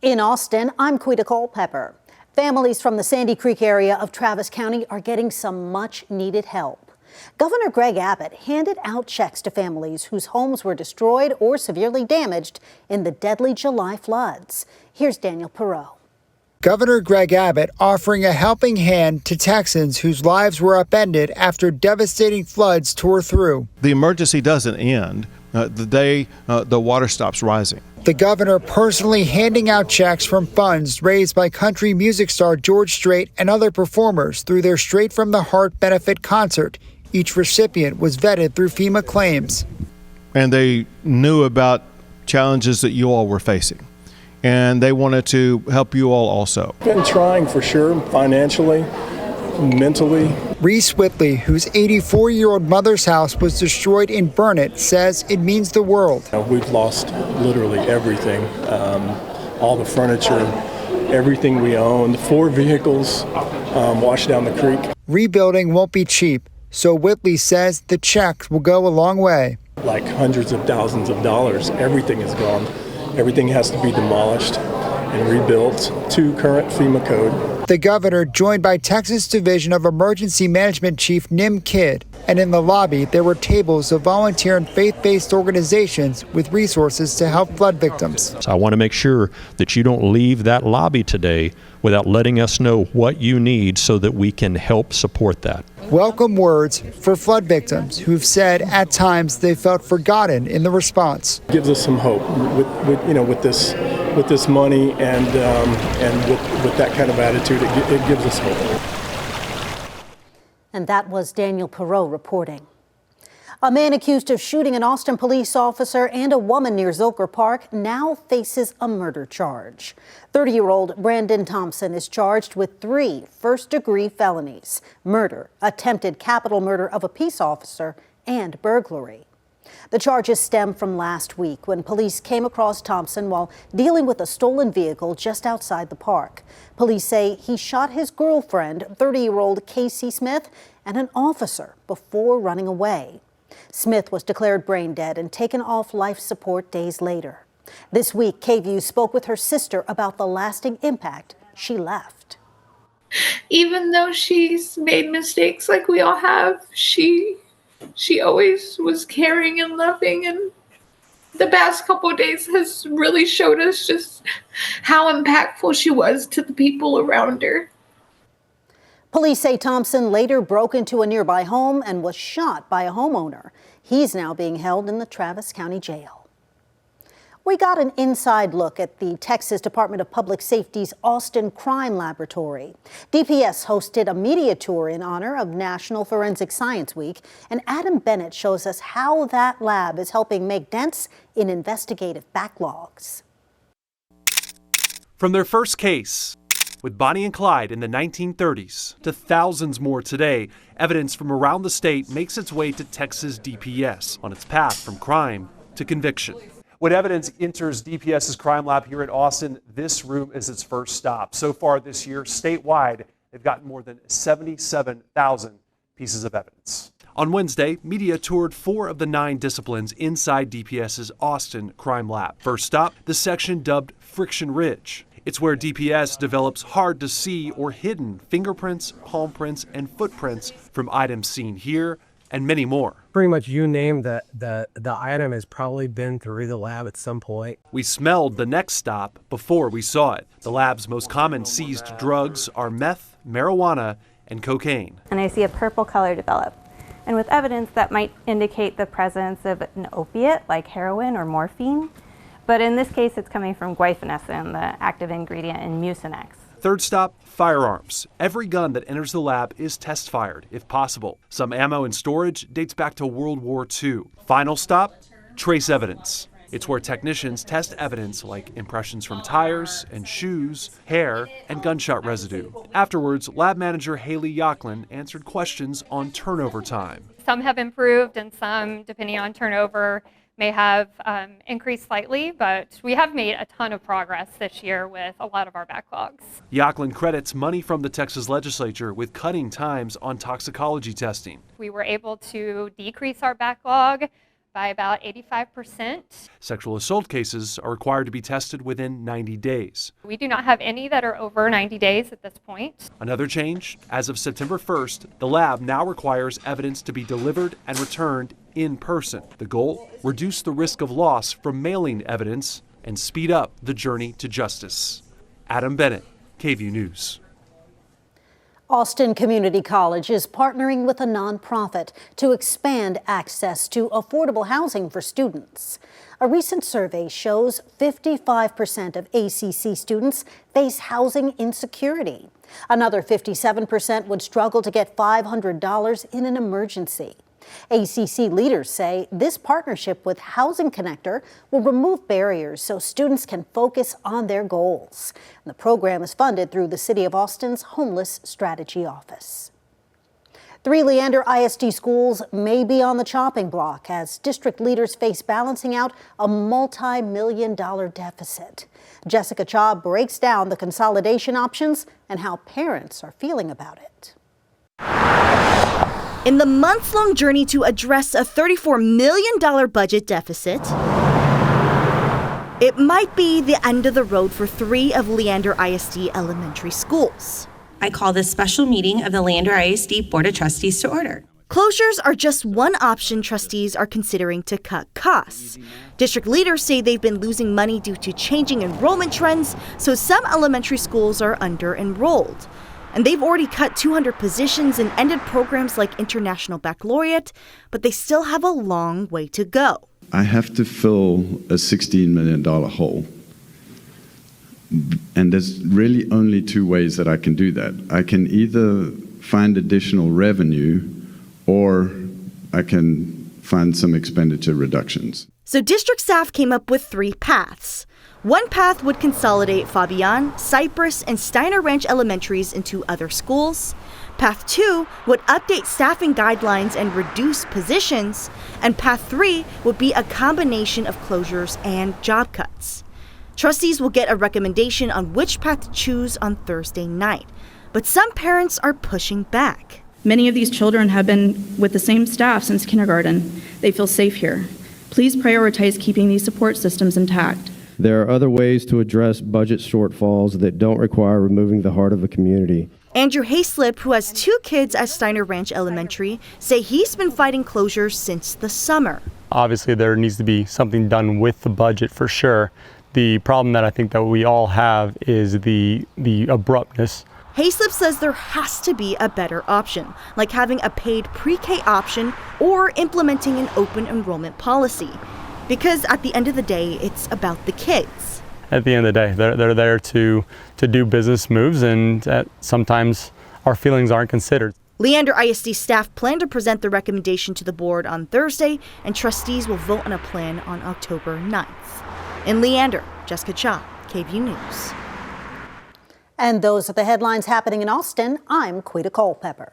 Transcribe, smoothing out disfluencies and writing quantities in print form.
In Austin, I'm Quita Culpepper. Families from the Sandy Creek area of Travis County are getting some much-needed help. Governor Greg Abbott handed out checks to families whose homes were destroyed or severely damaged in the deadly July floods. Here's Daniel Perot. Governor Greg Abbott offering a helping hand to Texans whose lives were upended after devastating floods tore through. The emergency doesn't end the day the water stops rising. The governor personally handing out checks from funds raised by country music star George Strait and other performers through their Straight from the Heart benefit concert. Each recipient was vetted through FEMA claims. And they knew about challenges that you all were facing. And they wanted to help you all also. Been trying for sure, financially, mentally. Reese Whitley, whose 84-year-old mother's house was destroyed in Burnett, says it means the world. We've lost literally everything, all the furniture, everything we owned, 4 vehicles washed down the creek. Rebuilding won't be cheap, so Whitley says the checks will go a long way. Like hundreds of thousands of dollars, everything is gone. Everything has to be demolished and rebuilt to current FEMA code. The governor joined by Texas Division of Emergency Management Chief Nim Kidd, and in the lobby there were tables of volunteer and faith-based organizations with resources to help flood victims. So I want to make sure that you don't leave that lobby today without letting us know what you need so that we can help support that. Welcome words for flood victims who've said at times they felt forgotten in the response. It gives us some hope with this money and with that kind of attitude. It gives us hope. And that was Daniel Perot reporting. A man accused of shooting an Austin police officer and a woman near Zilker Park now faces a murder charge. 30-year-old Brandon Thompson is charged with 3 first-degree felonies: murder, attempted capital murder of a peace officer, and burglary. The charges stem from last week when police came across Thompson while dealing with a stolen vehicle just outside the park. Police say he shot his girlfriend, 30-year-old Casey Smith, and an officer before running away. Smith was declared brain dead and taken off life support days later. This week, KVUE spoke with her sister about the lasting impact she left. Even though she's made mistakes like we all have, she always was caring and loving, and the past couple of days has really showed us just how impactful she was to the people around her. Police say Thompson later broke into a nearby home and was shot by a homeowner. He's now being held in the Travis County Jail. We got an inside look at the Texas Department of Public Safety's Austin Crime Laboratory. DPS hosted a media tour in honor of National Forensic Science Week, and Adam Bennett shows us how that lab is helping make dents in investigative backlogs. From their first case with Bonnie and Clyde in the 1930s to thousands more today, evidence from around the state makes its way to Texas DPS on its path from crime to conviction. When evidence enters DPS's crime lab here in Austin, this room is its first stop. So far this year, statewide, they've gotten more than 77,000 pieces of evidence. On Wednesday, media toured 4 of the 9 disciplines inside DPS's Austin crime lab. First stop, the section dubbed Friction Ridge. It's where DPS develops hard-to-see or hidden fingerprints, palm prints, and footprints from items seen here and many more. Pretty much you name the item has probably been through the lab at some point. We smelled the next stop before we saw it. The lab's most common seized drugs are meth, marijuana, and cocaine. And I see a purple color develop. And with evidence that might indicate the presence of an opiate like heroin or morphine. But in this case, it's coming from guaifenesin, the active ingredient in Mucinex. Third stop, firearms. Every gun that enters the lab is test fired, if possible. Some ammo in storage dates back to World War II. Final stop, trace evidence. It's where technicians test evidence like impressions from tires and shoes, hair, and gunshot residue. Afterwards, lab manager Haley Yocklin answered questions on turnover time. Some have improved and some, depending on turnover, may have increased slightly, but we have made a ton of progress this year with a lot of our backlogs. Yocklin credits money from the Texas legislature with cutting times on toxicology testing. We were able to decrease our backlog by about 85%. Sexual assault cases are required to be tested within 90 days. We do not have any that are over 90 days at this point. Another change, as of September 1st, the lab now requires evidence to be delivered and returned in person. The goal, reduce the risk of loss from mailing evidence and speed up the journey to justice. Adam Bennett, KVUE News. Austin Community College is partnering with a nonprofit to expand access to affordable housing for students. A recent survey shows 55% of ACC students face housing insecurity. Another 57% would struggle to get $500 in an emergency. ACC leaders say this partnership with Housing Connector will remove barriers so students can focus on their goals. And the program is funded through the City of Austin's Homeless Strategy Office. 3 Leander ISD schools may be on the chopping block as district leaders face balancing out a multi-million-dollar deficit. Jessica Cha breaks down the consolidation options and how parents are feeling about it. In the months-long journey to address a $34 million budget deficit, it might be the end of the road for 3 of Leander ISD elementary schools. I call this special meeting of the Leander ISD Board of Trustees to order. Closures are just one option trustees are considering to cut costs. District leaders say they've been losing money due to changing enrollment trends, so some elementary schools are under-enrolled. And they've already cut 200 positions and ended programs like International Baccalaureate, but they still have a long way to go. I have to fill a $16 million hole. And there's really only 2 ways that I can do that. I can either find additional revenue or I can find some expenditure reductions. So district staff came up with 3 paths. One path would consolidate Fabian, Cypress, and Steiner Ranch elementaries into other schools. Path 2 would update staffing guidelines and reduce positions. And Path 3 would be a combination of closures and job cuts. Trustees will get a recommendation on which path to choose on Thursday night. But some parents are pushing back. Many of these children have been with the same staff since kindergarten. They feel safe here. Please prioritize keeping these support systems intact. There are other ways to address budget shortfalls that don't require removing the heart of a community. Andrew Hayslip, who has 2 kids at Steiner Ranch Elementary, say he's been fighting closures since the summer. Obviously, there needs to be something done with the budget for sure. The problem that I think that we all have is the abruptness. Hayslip says there has to be a better option, like having a paid pre-K option or implementing an open enrollment policy. Because at the end of the day, it's about the kids. At the end of the day, they're there to do business moves, and sometimes our feelings aren't considered. Leander ISD staff plan to present the recommendation to the board on Thursday, and trustees will vote on a plan on October 9th. In Leander, Jessica Cha, KVUE News. And those are the headlines happening in Austin. I'm Quita Culpepper.